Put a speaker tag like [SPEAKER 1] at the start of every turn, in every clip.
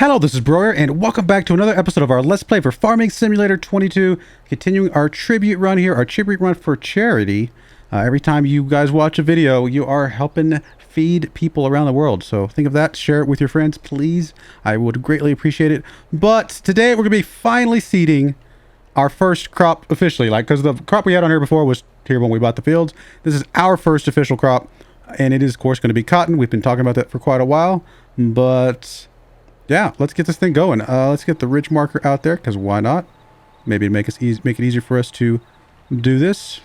[SPEAKER 1] Hello, this is Broyar, and welcome back to another episode of our Let's Play for Farming Simulator 22. Continuing our tribute run here, our tribute run for charity. Every time you guys watch a video, you are helping feed people around the world. So think of that, share it with your friends, please. I would greatly appreciate it. But today we're going to be finally seeding our first crop officially. Because the crop we had on here before was here when we bought the fields. This is our first official crop, and it is, of course, going to be cotton. We've been talking about that for quite a while, but yeah, let's get this thing going. Let's get the ridge marker out there, because why not? Maybe make it easier for us to do this.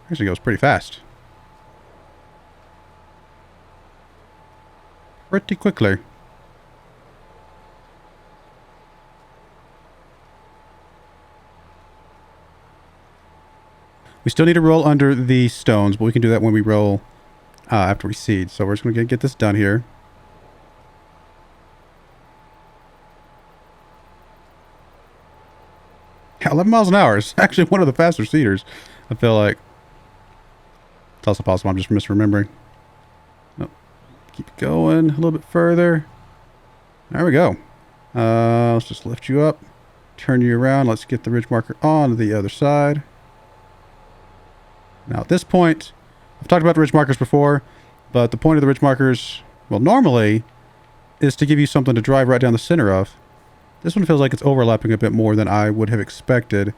[SPEAKER 1] Actually goes pretty fast. Pretty quickly. We still need to roll under the stones, but we can do that when we roll after we seed. So we're just going to get this done here. Yeah, 11 miles an hour is actually one of the faster seeders, I feel like. It's also possible I'm just misremembering. Nope. Keep going a little bit further. There we go. Let's just lift you up, turn you around. Let's get the ridge marker on the other side. Now at this point, I've talked about the ridge markers before, but the point of the ridge markers, well, normally, is to give you something to drive right down the center of. This one feels like it's overlapping a bit more than I would have expected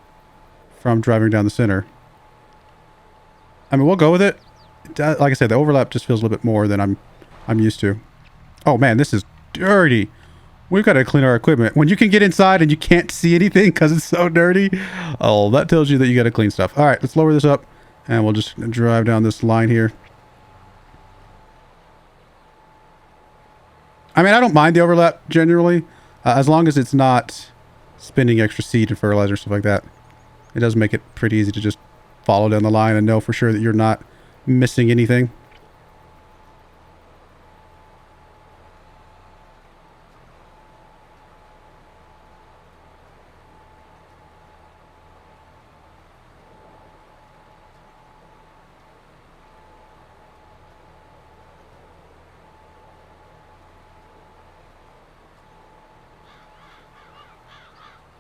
[SPEAKER 1] from driving down the center. I mean, we'll go with it. Like I said, the overlap just feels a little bit more than I'm used to. Oh man, this is dirty. We've got to clean our equipment. When you can get inside and you can't see anything because it's so dirty, oh, that tells you that you got to clean stuff. All right, let's lower this up. And we'll just drive down this line here. I mean, I don't mind the overlap generally, as long as it's not spending extra seed and fertilizer and stuff like that. It does make it pretty easy to just follow down the line and know for sure that you're not missing anything.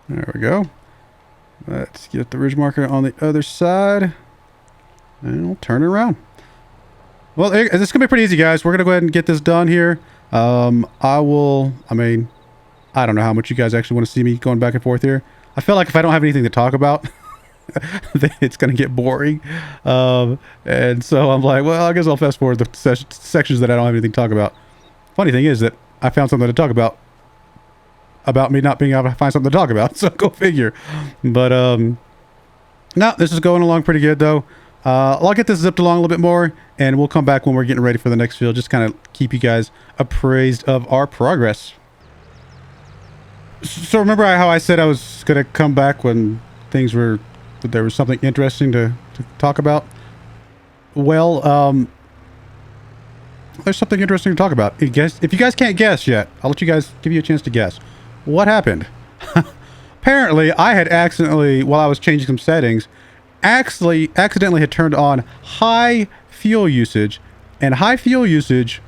[SPEAKER 1] There we go. Let's get the ridge marker on the other side. And we'll turn it around. Well, this is going to be pretty easy, guys. We're going to go ahead and get this done here. I mean, I don't know how much you guys actually want to see me going back and forth here. I feel like if I don't have anything to talk about, then it's going to get boring. And so I'm like, well, I guess I'll fast forward the sections that I don't have anything to talk about. Funny thing is that I found something to talk about me not being able to find something to talk about, so go figure. But no, this is going along pretty good though. I'll get this zipped along a little bit more, and we'll come back when we're getting ready for the next field, just kind of keep you guys appraised of our progress. So remember how I said I was gonna come back when there was something interesting to talk about? Well, there's something interesting to talk about. If you guys can't guess yet, I'll give you a chance to guess. What happened? Apparently, I had accidentally, while I was changing some settings, accidentally had turned on high fuel usage, and high fuel usage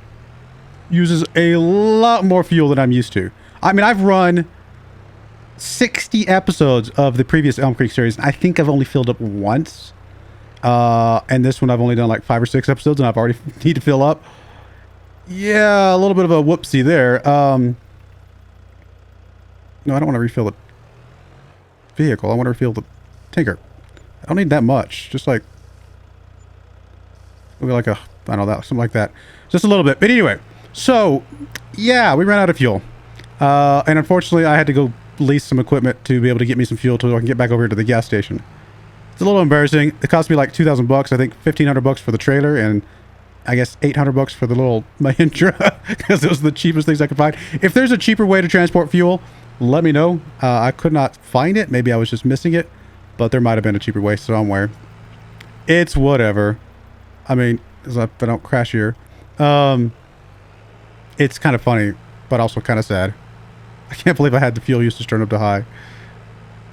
[SPEAKER 1] uses a lot more fuel than I'm used to. I mean, I've run 60 episodes of the previous Elmcreek series, and I think I've only filled up once. And this one I've only done like 5 or 6 episodes, and I've already need to fill up. Yeah, a little bit of a whoopsie there. No, I don't want to refill the vehicle. I want to refill the tanker. I don't need that much. Just like, maybe like I don't know, something like that. Just a little bit. But anyway, so yeah, we ran out of fuel. And unfortunately, I had to go lease some equipment to be able to get me some fuel so I can get back over here to the gas station. It's a little embarrassing. It cost me like $2,000 bucks. I think $1,500 for the trailer, and I guess $800 for the little Mahindra, because those are the cheapest things I could find. If there's a cheaper way to transport fuel, let me know. I could not find it. Maybe I was just missing it, but there might have been a cheaper way somewhere. It's whatever. I mean, if I don't crash here. It's kind of funny, but also kind of sad. I can't believe I had the fuel usage turned up to high.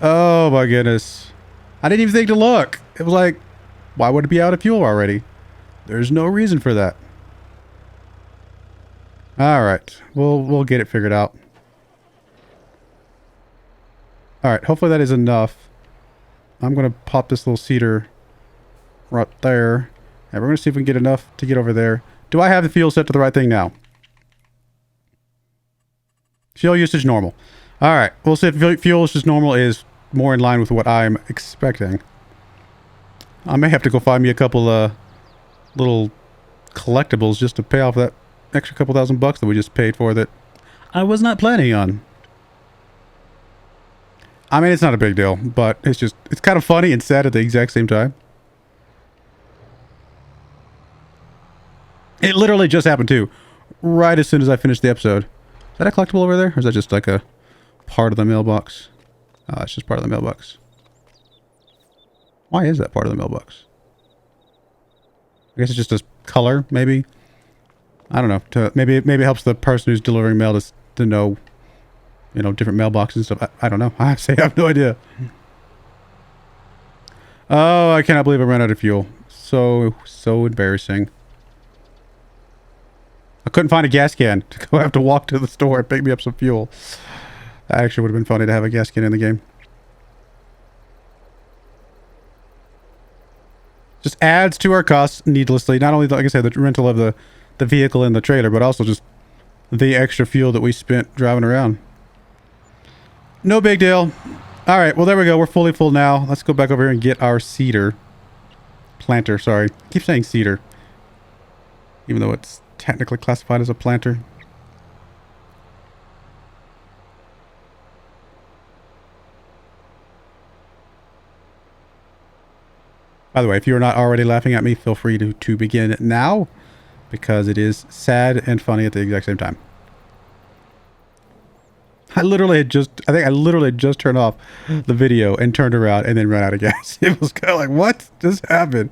[SPEAKER 1] Oh my goodness. I didn't even think to look. It was like, why would it be out of fuel already? There's no reason for that. All right. We'll get it figured out. All right. Hopefully that is enough. I'm going to pop this little cedar right there. And we're going to see if we can get enough to get over there. Do I have the fuel set to the right thing now? Fuel usage normal. All right. We'll see if fuel usage normal is more in line with what I'm expecting. I may have to go find me a couple little collectibles just to pay off that extra couple $1,000 that we just paid for that I was not planning on. I mean, it's not a big deal, but it's kind of funny and sad at the exact same time. It literally just happened too, right as soon as I finished the episode. Is that a collectible over there? Or is that just like a part of the mailbox? Oh, it's just part of the mailbox. Why is that part of the mailbox? I guess it's just a color, maybe. I don't know. Maybe it helps the person who's delivering mail to know, you know, different mailboxes and stuff. I don't know. I have no idea. Oh, I cannot believe I ran out of fuel. So embarrassing. I couldn't find a gas can to go have to walk to the store and pick me up some fuel. That actually would have been funny to have a gas can in the game. Just adds to our costs needlessly. Not only, like I said, the rental of the vehicle and the trailer, but also just the extra fuel that we spent driving around. No big deal. All right, well, there we go. We're fully full now. Let's go back over here and get our cedar. Planter, sorry. I keep saying cedar, even though it's technically classified as a planter. By the way, if you're not already laughing at me, feel free to begin now, because it is sad and funny at the exact same time. I think I literally just turned off the video and turned around and then ran out of gas. It was kind of like, what just happened?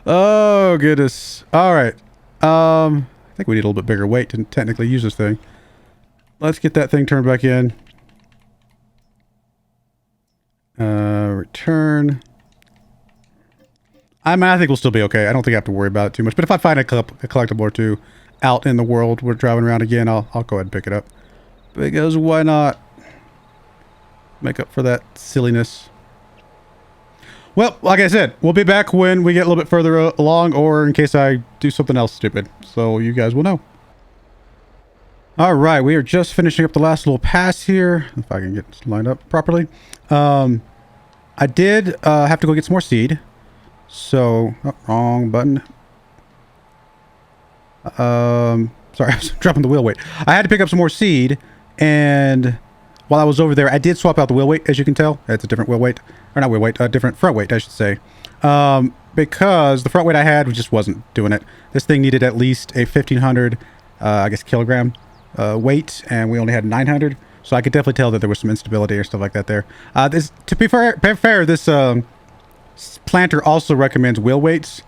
[SPEAKER 1] Oh, goodness. All right. I think we need a little bit bigger weight to technically use this thing. Let's get that thing turned back in. Return. I mean, I think we'll still be okay. I don't think I have to worry about it too much. But if I find a collectible or two out in the world, we're driving around again, I'll go ahead and pick it up. Because why not? Make up for that silliness. Well, like I said, we'll be back when we get a little bit further along, or in case I do something else stupid. So you guys will know. All right, we are just finishing up the last little pass here. If I can get lined up properly. I did have to go get some more seed. So, oh, wrong button. Sorry, I was dropping the wheel weight. I had to pick up some more seed, and while I was over there, I did swap out the wheel weight, as you can tell. It's a different wheel weight. Or not wheel weight, a different front weight, I should say. Because the front weight I had just wasn't doing it. This thing needed at least a 1,500, I guess, kilogram weight, and we only had 900. So I could definitely tell that there was some instability or stuff like that there. To be fair, this planter also recommends wheel weights,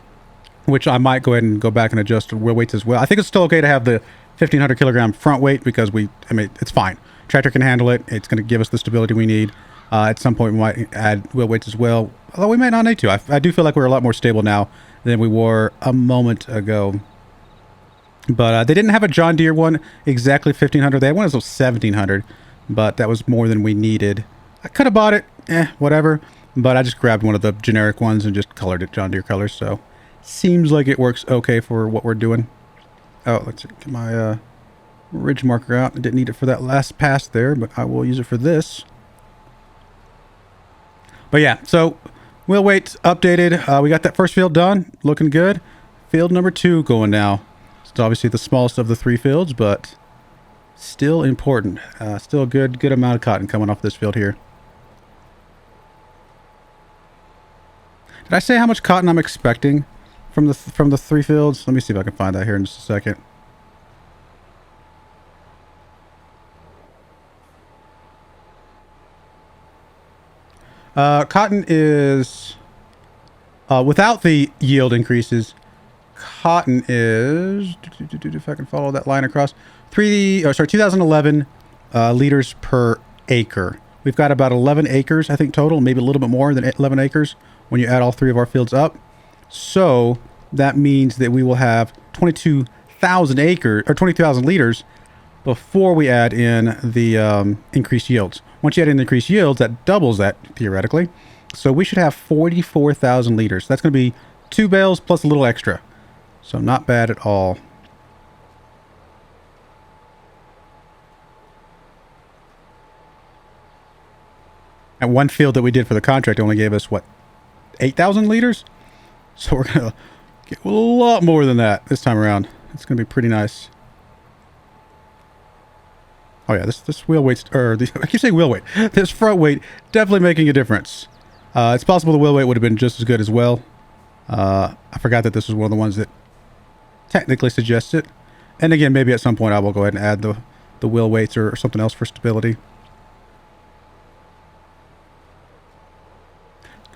[SPEAKER 1] which I might go ahead and go back and adjust to wheel weights as well. I think it's still okay to have the 1,500 kilogram front weight because it's fine. Tractor can handle it. It's going to give us the stability we need. At some point, we might add wheel weights as well, although we might not need to. I do feel like we're a lot more stable now than we were a moment ago. But they didn't have a John Deere one exactly 1,500. They had one that was 1,700, but that was more than we needed. I could have bought it, whatever. But I just grabbed one of the generic ones and just colored it John Deere colors. So seems like it works okay for what we're doing. Oh, let's get my ridge marker out. I didn't need it for that last pass there, but I will use it for this. But yeah, so wheel weights updated. We got that first field done. Looking good. Field number 2 going now. It's obviously the smallest of the 3 fields, but still important. Still a good amount of cotton coming off this field here. Did I say how much cotton I'm expecting from the 3 fields? Let me see if I can find that here in just a second. Cotton is, without the yield increases, cotton is, if I can follow that line across, 2011 liters per acre. We've got about 11 acres, I think, total, maybe a little bit more than 11 acres when you add all 3 of our fields up. So that means that we will have 22 20,000 acres or 20,000 liters before we add in the increased yields. Once you add in the increased yields, that doubles that theoretically. So we should have 44,000 liters. That's going to be 2 bales plus a little extra. So not bad at all. And one field that we did for the contract only gave us, what, 8,000 liters? So we're going to get a lot more than that this time around. It's going to be pretty nice. Oh yeah, this wheel weight, or I keep saying wheel weight. This front weight definitely making a difference. It's possible the wheel weight would have been just as good as well. I forgot that this was one of the ones that technically suggests it. And again, maybe at some point I will go ahead and add the wheel weights or something else for stability.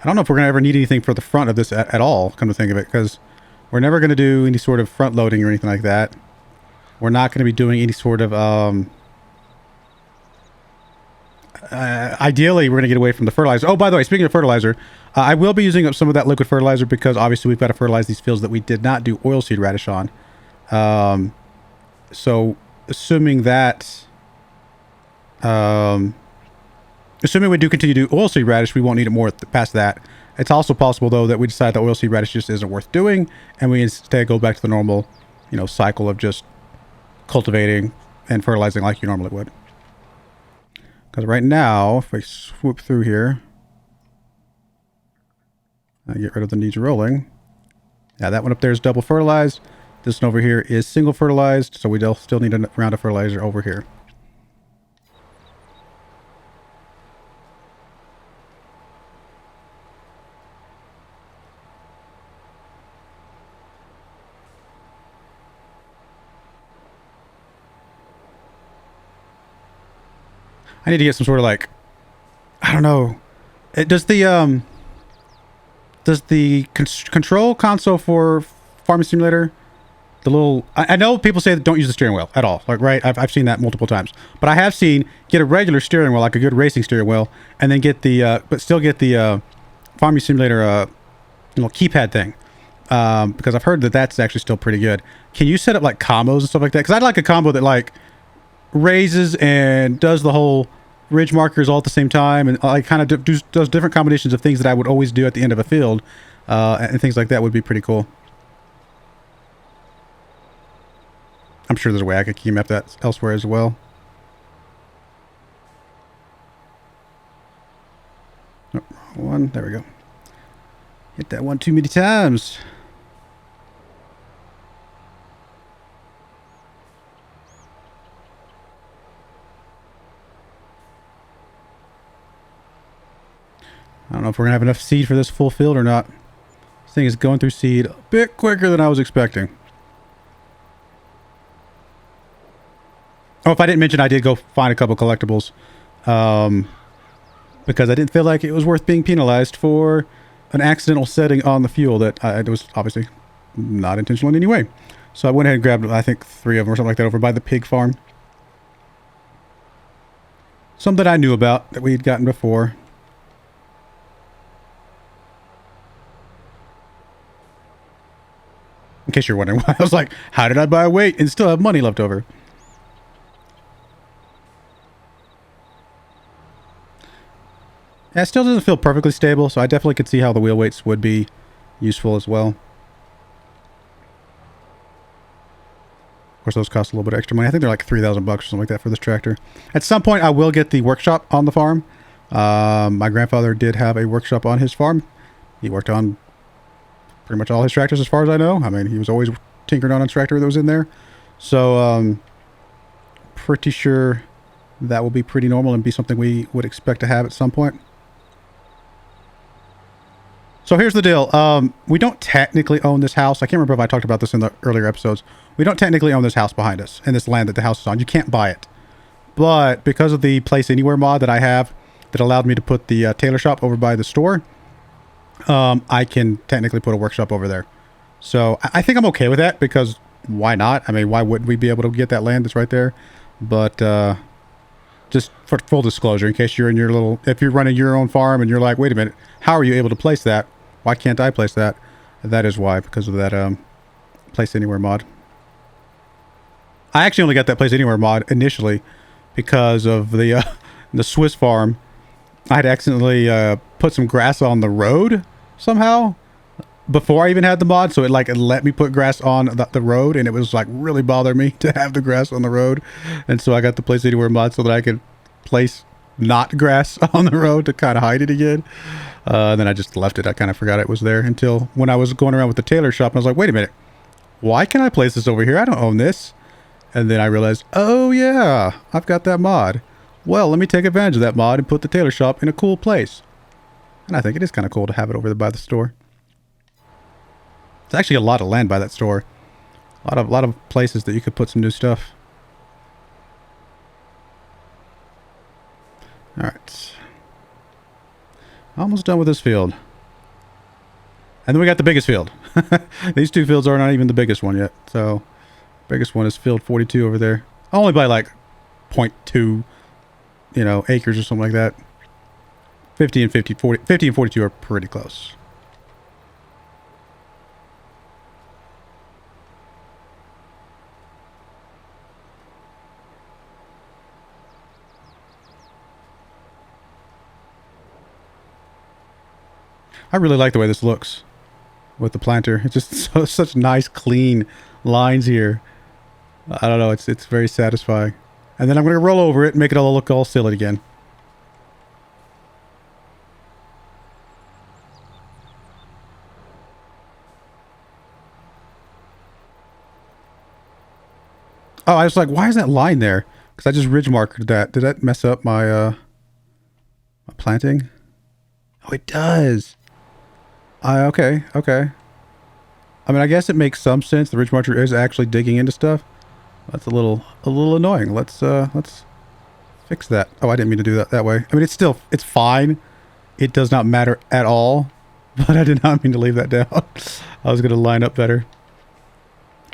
[SPEAKER 1] I don't know if we're going to ever need anything for the front of this at all, come to think of it, because we're never going to do any sort of front loading or anything like that. We're not going to be doing any sort of... ideally, we're going to get away from the fertilizer. Oh, by the way, speaking of fertilizer, I will be using up some of that liquid fertilizer because obviously we've got to fertilize these fields that we did not do oilseed radish on. So assuming that... assuming we do continue to do oilseed radish, we won't need it more past that. It's also possible, though, that we decide that oilseed radish just isn't worth doing, and we instead go back to the normal, cycle of just cultivating and fertilizing like you normally would. Because right now, if I swoop through here, I get rid of the needs rolling. Yeah, that one up there is double fertilized. This one over here is single fertilized, so we still need a round of fertilizer over here. I need to get some sort of I don't know. Does the control console for Farming Simulator, the little, I know people say that don't use the steering wheel at all. Right? I've seen that multiple times, but I have seen get a regular steering wheel, like a good racing steering wheel, and then get the, but still get the Farming Simulator, keypad thing. Because I've heard that that's actually still pretty good. Can you set up combos and stuff like that? Because I'd like a combo that raises and does the whole ridge markers all at the same time, and kind of does different combinations of things that I would always do at the end of a field, and things like that would be pretty cool. I'm sure there's a way I could key map that elsewhere as well. Oh, wrong one. There we go. Hit that one too many times. I don't know if we're going to have enough seed for this full field or not. This thing is going through seed a bit quicker than I was expecting. Oh, if I didn't mention, I did go find a couple collectibles. Because I didn't feel like it was worth being penalized for an accidental setting on the fuel that was obviously not intentional in any way. So I went ahead and grabbed, I think, 3 of them or something like that over by the pig farm. Some that I knew about that we had gotten before. In case you're wondering why, I was like, how did I buy weight and still have money left over? Yeah, it still doesn't feel perfectly stable, so I definitely could see how the wheel weights would be useful as well. Of course, those cost a little bit of extra money. I think they're like $3,000 or something like that for this tractor. At some point, I will get the workshop on the farm. My grandfather did have a workshop on his farm. He worked on pretty much all his tractors as far as I know. I mean, he was always tinkering on a tractor that was in there. So, pretty sure that will be pretty normal and be something we would expect to have at some point. So here's the deal. We don't technically own this house. I can't remember if I talked about this in the earlier episodes. We don't technically own this house behind us and this land that the house is on. You can't buy it. But because of the Place Anywhere mod that I have that allowed me to put the tailor shop over by the store, I can technically put a workshop over there. So I think I'm okay with that because why not? I mean, why wouldn't we be able to get that land that's right there? But just for full disclosure, in case you're in your little, if you're running your own farm and you're like, wait a minute, how are you able to place that? Why can't I place that? That is why, because of that Place Anywhere mod. I actually only got that Place Anywhere mod initially because of the Swiss farm. I had accidentally put some grass on the road somehow before I even had the mod, so it let me put grass on the road, and it was like really bothering me to have the grass on the road. And so I got the Place Anywhere mod so that I could place not grass on the road to kind of hide it again. Then I just left it. I kind of forgot it was there until when I was going around with the tailor shop, and I was like, wait a minute, why can I place this over here? I don't own this. And then I realized, oh yeah, I've got that mod. Well, let me take advantage of that mod and put the tailor shop in a cool place. And I think it is kind of cool to have it over there by the store. It's actually a lot of land by that store. A lot of places that you could put some new stuff. All right. Almost done with this field. And then we got the biggest field. These two fields are not even the biggest one yet. So, biggest one is field 42 over there. Only by like 0.2, acres or something like that. 50 and 42 are pretty close. I really like the way this looks with the planter. It's just such nice, clean lines here. I don't know. It's very satisfying. And then I'm going to roll over it and make it all look all silly again. Oh, I was like, why is that line there? Because I just ridge marked that. Did that mess up my, my planting? Oh, it does. Okay. I mean, I guess it makes some sense. The ridge marker is actually digging into stuff. That's a little annoying. Let's fix that. Oh, I didn't mean to do that way. I mean, it's fine. It does not matter at all. But I did not mean to leave that down. I was going to line up better.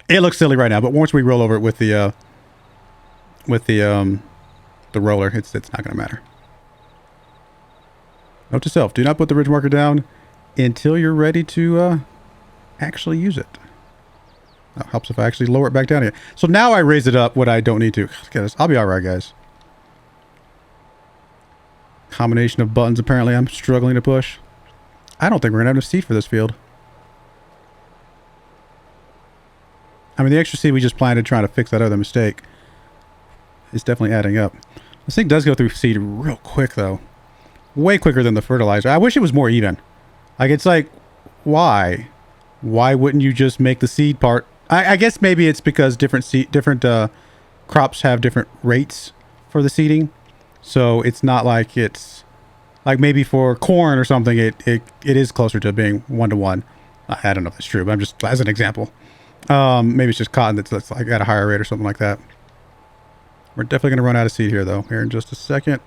[SPEAKER 1] It looks silly right now, but once we roll over it with the roller, it's not going to matter. Note to self: do not put the ridge marker down until you're ready to actually use it. That helps if I actually lower it back down here. So now I raise it up when I don't need to. I'll be all right, guys. Combination of buttons apparently I'm struggling to push. I don't think we're gonna have enough seed for this field. I mean, the extra seed we just planted trying to fix that other mistake is definitely adding up. This thing does go through seed real quick, though. Way quicker than the fertilizer. I wish it was more even. Like, it's like, why? Why wouldn't you just make the seed part? I guess maybe it's because different crops have different rates for the seeding. So it's not like it's... Like, maybe for corn or something, it is closer to being 1-to-1. I don't know if that's true, but I'm just... As an example. Maybe it's just cotton that's like at a higher rate or something like that. We're definitely going to run out of seed here, though, here in just a second.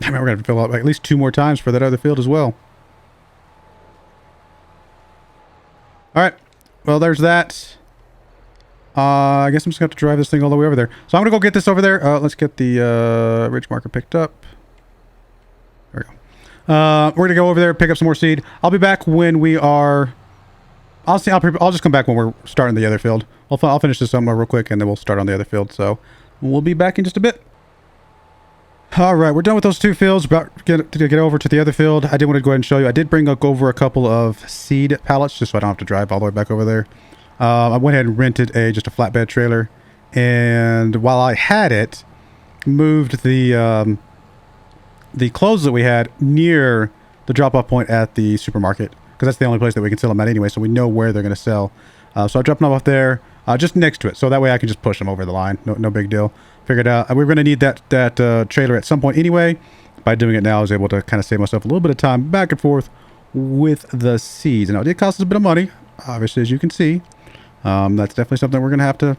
[SPEAKER 1] I mean, we're going to fill up at least 2 more times for that other field as well. All right. Well, there's that. I guess I'm just going to have to drive this thing all the way over there. So I'm going to go get this over there. Let's get the ridge marker picked up. There we go. We're going to go over there, pick up some more seed. I'll be back when we are... I'll just come back when we're starting the other field. I'll finish this up real quick, and then we'll start on the other field. So we'll be back in just a bit. All right, we're done with those 2 fields. About to get over to the other field. I did want to go ahead and show you. I did bring over a couple of seed pallets just so I don't have to drive all the way back over there. I went ahead and rented just a flatbed trailer, and while I had it, moved the clothes that we had near the drop-off point at the supermarket, because that's the only place that we can sell them at anyway, so we know where they're going to sell. So I dropped them off there, just next to it, so that way I can just push them over the line. No big deal. Figured out we're going to need that trailer at some point anyway. By doing it now, I was able to kind of save myself a little bit of time back and forth with the seeds. Now, it did cost us a bit of money, obviously, as you can see. That's definitely something we're going to have to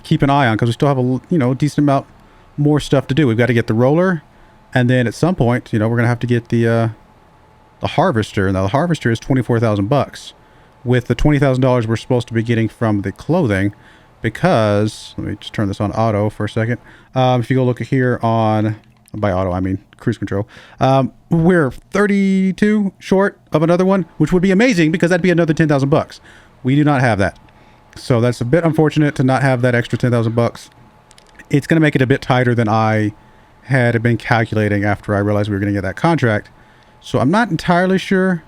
[SPEAKER 1] keep an eye on, because we still have a decent amount more stuff to do. We've got to get the roller, and then at some point, we're going to have to get the harvester. Now, the harvester is $24,000 with the $20,000 we're supposed to be getting from the clothing. Because, let me just turn this on auto for a second. If you go look here on By auto, I mean cruise control. We're 32 short of another one, which would be amazing because that'd be another 10,000 bucks. We do not have that. So that's a bit unfortunate to not have that extra 10,000 bucks. It's going to make it a bit tighter than I had been calculating after I realized we were going to get that contract. So I'm not entirely sure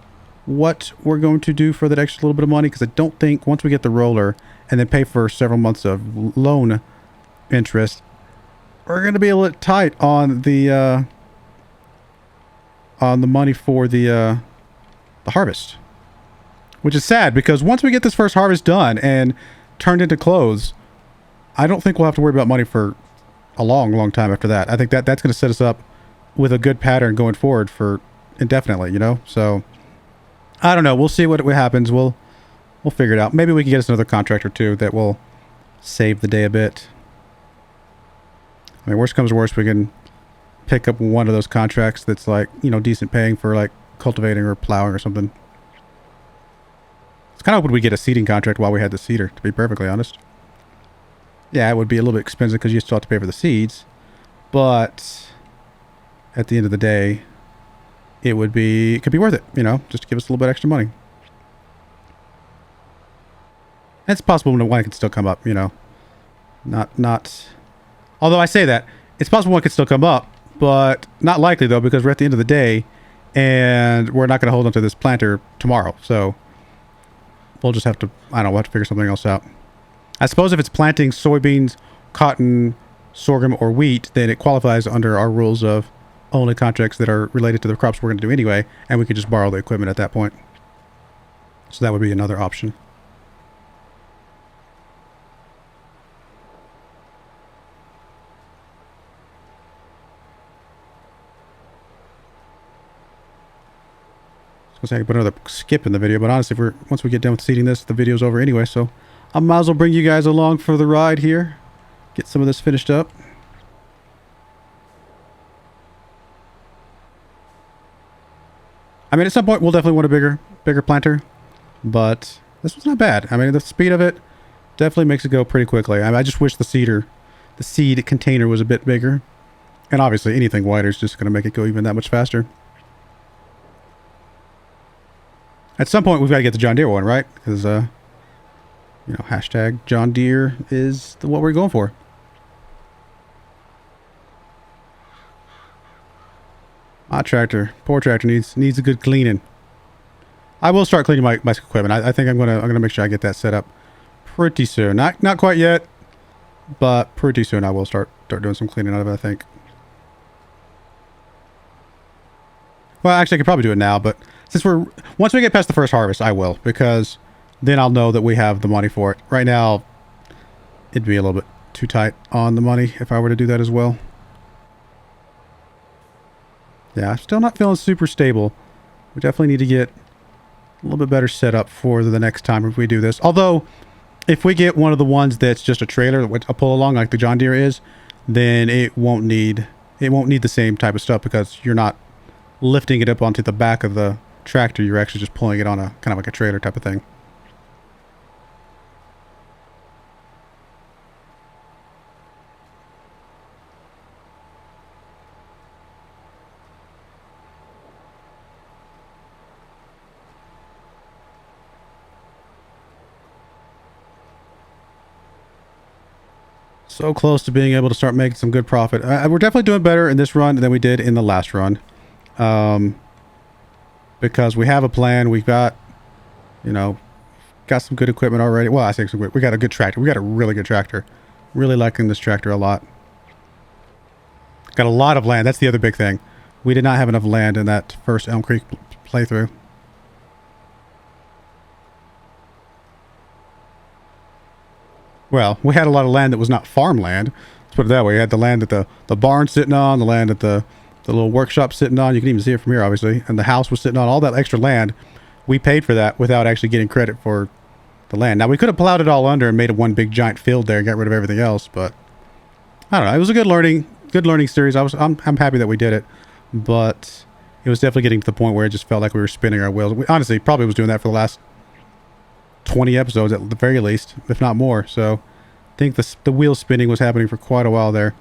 [SPEAKER 1] what we're going to do for that extra little bit of money, because I don't think once we get the roller and then pay for several months of loan interest, we're going to be a little tight on the money for the harvest, which is sad because once we get this first harvest done and turned into clothes, I don't think we'll have to worry about money for a long time after that. I think that's going to set us up with a good pattern going forward for indefinitely, you know? So I don't know. We'll see what happens. We'll figure it out. Maybe we can get us another contract or two that will save the day a bit. I mean, worst comes to worst, we can pick up one of those contracts that's like, you know, decent paying for like cultivating or plowing or something. It's kind of hoping we get a seeding contract while we had the seeder, to be perfectly honest. Yeah, it would be a little bit expensive because you still have to pay for the seeds. But at the end of the day, it could be worth it, you know, just to give us a little bit extra money. It's possible when one can still come up, you know. Not... Although I say that, it's possible one could still come up, but not likely though, because we're at the end of the day and we're not going to hold onto this planter tomorrow. So we'll just have to, I don't know, we'll have to figure something else out. I suppose if it's planting soybeans, cotton, sorghum, or wheat, then it qualifies under our rules of only contracts that are related to the crops we're going to do anyway, and we could just borrow the equipment at that point. So that would be another option. I was going to say I could put another skip in the video, but honestly, once we get done with seeding this, the video's over anyway, so I might as well bring you guys along for the ride here. Get some of this finished up. I mean, at some point, we'll definitely want a bigger planter, but this was not bad. I mean, the speed of it definitely makes it go pretty quickly. I just wish the seed container was a bit bigger. And obviously, anything wider is just going to make it go even that much faster. At some point, we've got to get the John Deere one, right? Because, you know, hashtag John Deere is what we're going for. My tractor, poor tractor, needs a good cleaning. I will start cleaning my equipment. I think I'm gonna make sure I get that set up pretty soon. Not quite yet, but pretty soon I will start doing some cleaning out of it, I think. Well, actually, I could probably do it now, but since once we get past the first harvest, I will, because then I'll know that we have the money for it. Right now, it'd be a little bit too tight on the money if I were to do that as well. Yeah, I'm still not feeling super stable. We definitely need to get a little bit better set up for the next time if we do this. Although, if we get one of the ones that's just a trailer, a pull along like the John Deere is, then it won't need the same type of stuff, because you're not lifting it up onto the back of the tractor. You're actually just pulling it on a kind of like a trailer type of thing. So close to being able to start making some good profit. We're definitely doing better in this run than we did in the last run. Because we have a plan. We've got, you know, got some good equipment already. Well, I think we got a good tractor. We got a really good tractor. Really liking this tractor a lot. Got a lot of land. That's the other big thing. We did not have enough land in that first Elmcreek playthrough. Well, we had a lot of land that was not farmland. Let's put it that way. We had the land that the barn's sitting on, the land that the little workshop sitting on. You can even see it from here, obviously. And the house was sitting on. All that extra land, we paid for that without actually getting credit for the land. Now, we could have plowed it all under and made it one big giant field there and got rid of everything else, but I don't know. It was a good learning series. I'm happy that we did it, but it was definitely getting to the point where it just felt like we were spinning our wheels. We honestly probably was doing that for the last 20 episodes at the very least, if not more. So I think the wheel spinning was happening for quite a while there.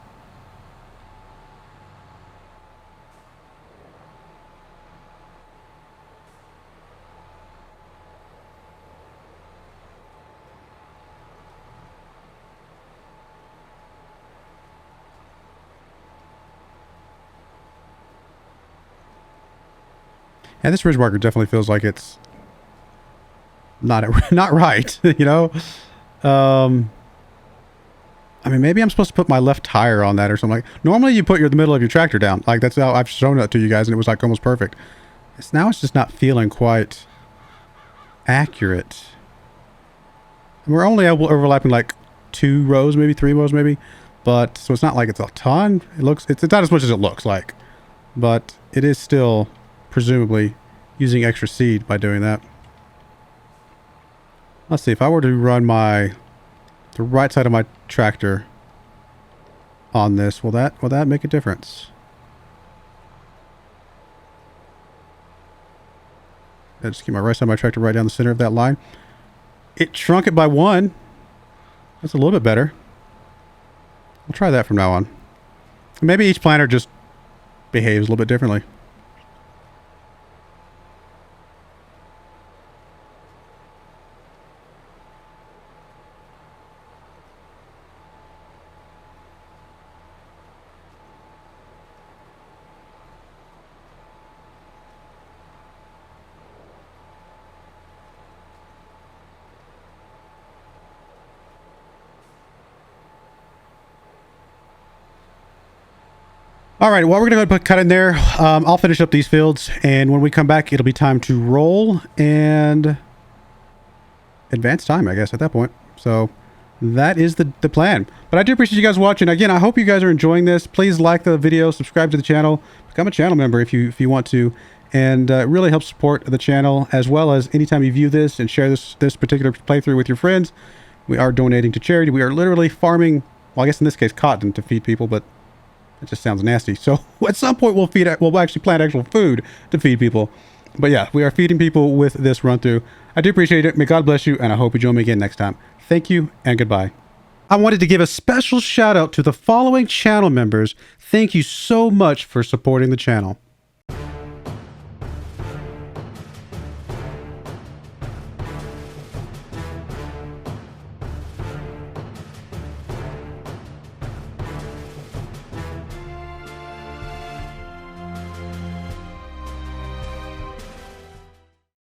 [SPEAKER 1] Yeah, this ridge marker definitely feels like it's not right, you know? I mean, maybe I'm supposed to put my left tire on that or something. Like, normally you put the middle of your tractor down. Like, that's how I've shown that to you guys, and it was like almost perfect. Now it's just not feeling quite accurate. And we're only overlapping like 2 rows, maybe 3 rows, maybe. But, so it's not like it's a ton. It's not as much as it looks like. But it is still, presumably, using extra seed by doing that. Let's see, if I were to run the right side of my tractor on this, will that make a difference? I just keep my right side of my tractor right down the center of that line. It shrunk it by 1. That's a little bit better. We'll try that from now on. Maybe each planter just behaves a little bit differently. All right, well, we're going to go ahead and put cut in there. I'll finish up these fields, and when we come back, it'll be time to roll and advance time, I guess, at that point. So that is the plan. But I do appreciate you guys watching. Again, I hope you guys are enjoying this. Please like the video, subscribe to the channel, become a channel member if you want to, and it really helps support the channel, as well as anytime you view this and share this particular playthrough with your friends. We are donating to charity. We are literally farming, well, I guess in this case, cotton to feed people, but it just sounds nasty. So at some point we'll actually plant actual food to feed people. But yeah, we are feeding people with this run through. I do appreciate it. May God bless you, and I hope you join me again next time. Thank you and goodbye. I wanted to give a special shout out to the following channel members. Thank you so much for supporting the channel.